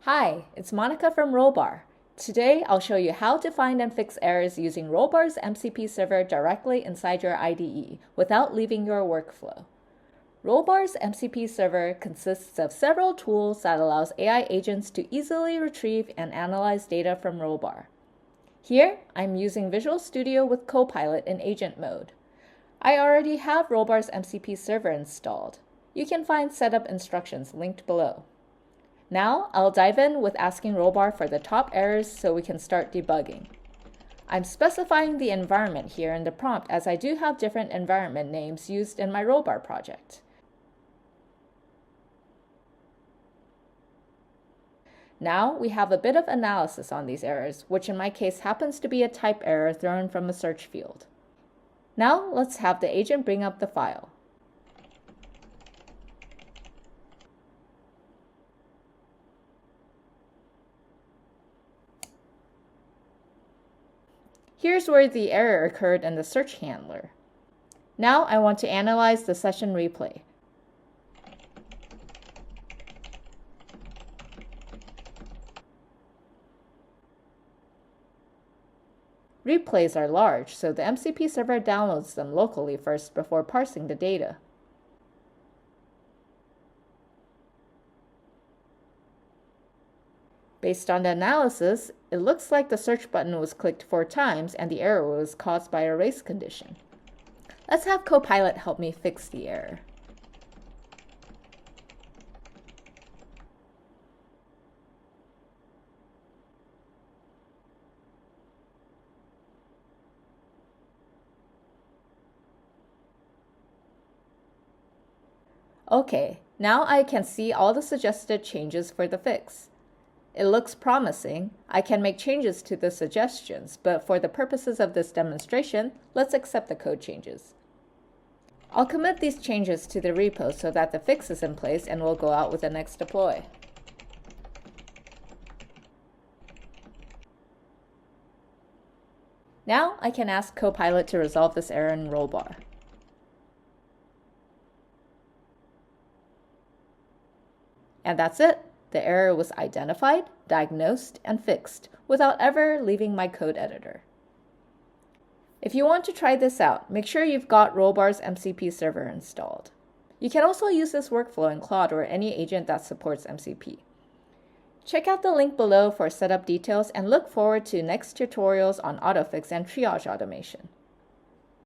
Hi, it's Monica from Rollbar. Today, I'll show you how to find and fix errors using Rollbar's MCP server directly inside your IDE without leaving your workflow. Rollbar's MCP server consists of several tools that allows AI agents to easily retrieve and analyze data from Rollbar. Here, I'm using Visual Studio with Copilot in agent mode. I already have Rollbar's MCP server installed. You can find setup instructions linked below. Now, I'll dive in with asking Rollbar for the top errors so we can start debugging. I'm specifying the environment here in the prompt as I do have different environment names used in my Rollbar project. Now, we have a bit of analysis on these errors, which in my case happens to be a type error thrown from a search field. Now, let's have the agent bring up the file. Here's where the error occurred in the search handler. Now I want to analyze the session replay. Replays are large, so the MCP server downloads them locally first before parsing the data. Based on the analysis, it looks like the search button was clicked 4 times and the error was caused by a race condition. Let's have Copilot help me fix the error. Okay, now I can see all the suggested changes for the fix. It looks promising. I can make changes to the suggestions, but for the purposes of this demonstration, let's accept the code changes. I'll commit these changes to the repo so that the fix is in place and will go out with the next deploy. Now I can ask Copilot to resolve this error in Rollbar. And that's it. The error was identified, diagnosed, and fixed without ever leaving my code editor. If you want to try this out, make sure you've got Rollbar's MCP server installed. You can also use this workflow in Claude or any agent that supports MCP. Check out the link below for setup details and look forward to next tutorials on autofix and triage automation.